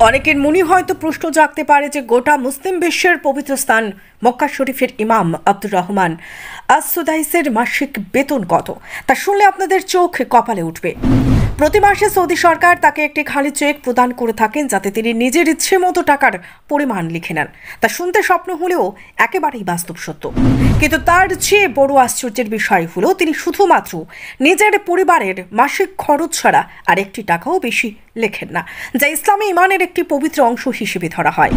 অনেকের মনে হয়তো প্রশ্ন জাগতে পারে যে গোটা মুসলিম বিশ্বের পবিত্র স্থান মক্কা শরীফের ইমাম আব্দুর রহমান আস-সুদাইসের মাসিক বেতন কত তা শুনলে আপনাদের চোখ কপালে উঠবে। প্রতি মাসে সৌদি সরকার তাকে একটি খালি চেক প্রদান করে থাকেন যাতে তিনি নিজের ইচ্ছে মতো টাকার পরিমাণ লিখে নেন। তা শুনতে স্বপ্ন হলেও একেবারেই বাস্তব সত্য। কিন্তু তার চেয়ে বড় আশ্চর্যের বিষয় হলো তিনি শুধুমাত্র নিজের পরিবারের মাসিক খরচ ছাড়া আর একটি টাকাও বেশি লেখেন না, যা ইসলামী ইমানের একটি পবিত্র অংশ হিসেবে ধরা হয়।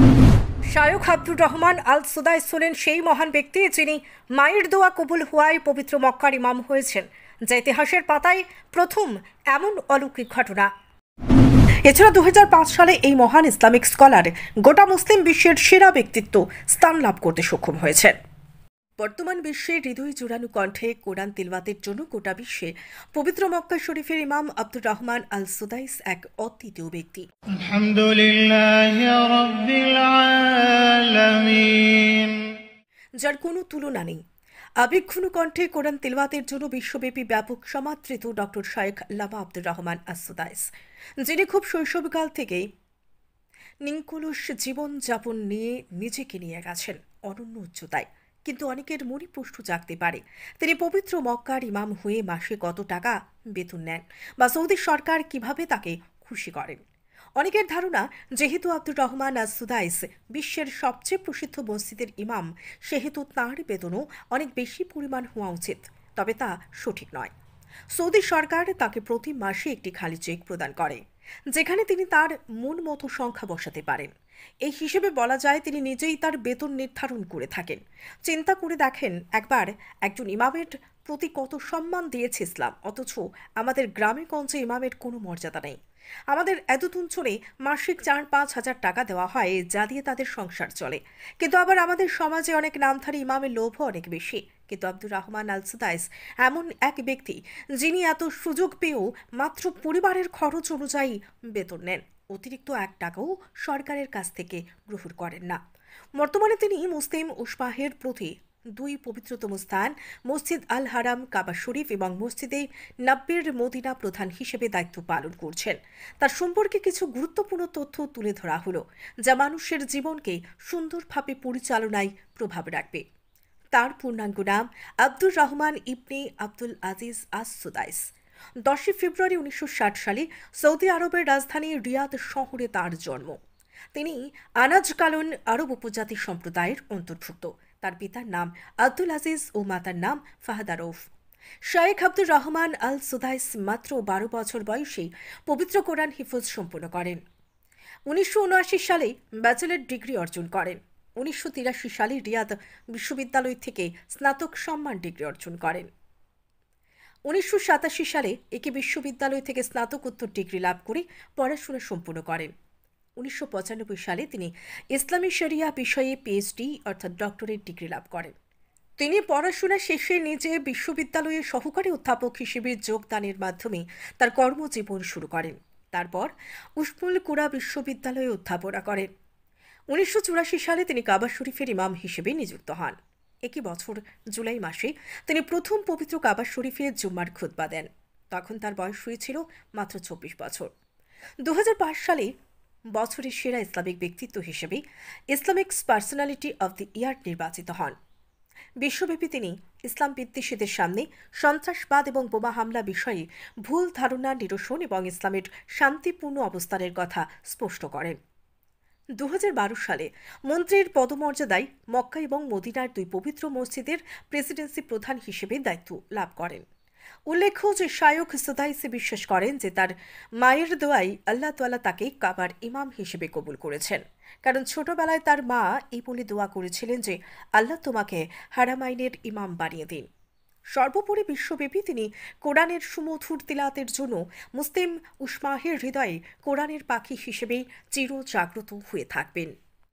শায়খ আব্দুর রহমান আল-সুদাইস হলেন সেই মহান ব্যক্তি যিনি মায়ের দোয়া কবুল হওয়ায় পবিত্র মক্কার ইমাম হয়েছেন, যা ইতিহাসের পাতায় প্রথম এমন অলৌকিক ঘটনা। এছাড়া 2005 সালে এই মহান ইসলামিক স্কলার গোটা মুসলিম বিশ্বের সেরা ব্যক্তিত্ব স্থান লাভ করতে সক্ষম হয়েছেন। বর্তমান বিশ্বে হৃদয় জোড়ানো কণ্ঠে কোরআন তিলাওয়াতের জন্য গোটা বিশ্বে পবিত্র মক্কা শরীফের ইমাম আব্দুর রহমান আল-সুদাইস এক অদ্বিতীয় ব্যক্তি। আলহামদুলিল্লাহি রাব্বিল আলামিন, যার কোনো তুলনা নেই। আবেগঘন কণ্ঠে কোরআন তিলাওয়াতের জন্য বিশ্বব্যাপী ব্যাপক সমাদৃত ডক্টর শায়খ আল্লামা আব্দুর রহমান আস-সুদাইস, যিনি খুব শৈশবকাল থেকেই নিঙ্কলুষ জীবনযাপন নিয়ে নিজেকে নিয়ে গেছেন অনন্য উচ্চতায়। কিন্তু অনেকের মনে প্রশ্ন জাগতে পারে তিনি পবিত্র মক্কার ইমাম হয়ে মাসে কত টাকা বেতন নেন বা সৌদি সরকার কিভাবে তাকে খুশি করেন। অনেকের ধারণা যেহেতু আব্দুর রহমান আস-সুদাইস বিশ্বের সবচেয়ে প্রসিদ্ধ মসজিদের ইমাম, সেহেতু তাঁর বেতনও অনেক বেশি পরিমাণ হওয়া উচিত। তবে তা সঠিক নয়। সৌদি সরকার তাকে প্রতি মাসে একটি খালি চেক প্রদান করে, যেখানে তিনি তার মন মতো সংখ্যা বসাতে পারেন। এই হিসেবে বলা যায় তিনি নিজেই তার বেতন নির্ধারণ করে থাকেন। চিন্তা করে দেখেন একবার, একজন ইমামের প্রতি কত সম্মান দিয়েছে ইসলাম, অথচ আমাদের গ্রামে গঞ্জে ইমামের কোনো মর্যাদা নেই। আমাদের এতদ অঞ্চলে মাসিক 4-5 হাজার টাকা দেওয়া হয়, যা দিয়ে তাদের সংসার চলে। কিন্তু আবার আমাদের সমাজে অনেক নামধারী ইমামের লোভও অনেক বেশি। কিন্তু আব্দুর রহমান আল-সুদাইস এমন এক ব্যক্তি যিনি এত সুযোগ পেয়েও মাত্র পরিবারের খরচ অনুযায়ী বেতন নেন, অতিরিক্ত 1 টাকাও সরকারের কাছ থেকে গ্রহণ করেন না। বর্তমানে তিনি মুসলিম উসমাহের প্রতি 2 পবিত্রতম স্থান মসজিদ আল হারাম, কাবা শরীফ এবং মসজিদে নব্বীর মদিনা প্রধান হিসেবে দায়িত্ব পালন করছেন। তার সম্পর্কে কিছু গুরুত্বপূর্ণ তথ্য তুলে ধরা হলো, যা মানুষের জীবনকে সুন্দরভাবে পরিচালনায় প্রভাব রাখবে। তার পূর্ণাঙ্গ নাম আব্দুর রহমান ইবনে আব্দুল আজিজ আস-সুদাইস। 10 ফেব্রুয়ারি 1960 সালে সৌদি আরবের রাজধানী রিয়াদ শহরে তার জন্ম। তিনি আনাজকালন আরব উপজাতি সম্প্রদায়ের অন্তর্ভুক্ত। তার পিতার নাম আব্দুল আজিজ ও মাতার নাম ফাহাদা রৌফ। শায়খ আব্দুর রহমান আল-সুদাইস মাত্র 12 বছর বয়সে পবিত্র কোরআন হিফজ সম্পন্ন করেন। 1979 সালে ব্যাচেলর ডিগ্রি অর্জন করেন। 1983 সালে রিয়াদ বিশ্ববিদ্যালয় থেকে স্নাতক সম্মান ডিগ্রি অর্জন করেন। 1987 সালে একই বিশ্ববিদ্যালয় থেকে স্নাতকোত্তর ডিগ্রি লাভ করে পড়াশোনা সম্পূর্ণ করেন। 1995 সালে তিনি ইসলামী শরিয়া বিষয়ে পিএইচডি অর্থাৎ ডক্টরেট ডিগ্রি লাভ করেন। তিনি পড়াশোনা শেষে নিজে বিশ্ববিদ্যালয়ে সহকারী অধ্যাপক হিসেবে যোগদানের মাধ্যমে তার কর্মজীবন শুরু করেন। তারপর উসমুল কুরা বিশ্ববিদ্যালয়ে অধ্যাপনা করেন। 1984 সালে তিনি কাবা শরীফের ইমাম হিসেবে নিযুক্ত হন। একই বছর জুলাই মাসে তিনি প্রথম পবিত্র কাবা শরীফে জুম্মার খুতবা দেন। তখন তার বয়স হয়েছিল মাত্র 24 বছর। 2005 সালে বছরের সেরা ইসলামিক ব্যক্তিত্ব হিসেবে Islamic personality of the year নির্বাচিত হন। বিশ্বব্যাপী তিনি ইসলাম বিদ্বেষীদের সামনে সন্ত্রাসবাদ এবং বোমা হামলা বিষয়ে ভুল ধারণা নিরসন এবং ইসলামের শান্তিপূর্ণ অবস্থানের কথা স্পষ্ট করেন। 2012 সালে মন্ত্রীর পদমর্যাদায় মক্কা এবং মদিনার 2 পবিত্র মসজিদের প্রেসিডেন্সি প্রধান হিসেবে দায়িত্ব লাভ করেন। উল্লেখ্য যে শায়খ সুদাইস বিশ্বাস করেন যে তার মায়ের দোয়ায় আল্লাহ তাআলা তাকে কাবার ইমাম হিসেবে কবুল করেছেন, কারণ ছোটবেলায় তার মা এই বলে দোয়া করেছিলেন যে আল্লাহ তোমাকে হারামাইনের ইমাম বানিয়ে দিন। সর্বোপরি বিশ্বব্যাপী তিনি কোরআনের সুমধুর তিলাওয়াতের জন্য মুসলিম উসমাহের হৃদয়ে কোরআনের পাখি হিসেবেই চির জাগ্রত হয়ে থাকবেন।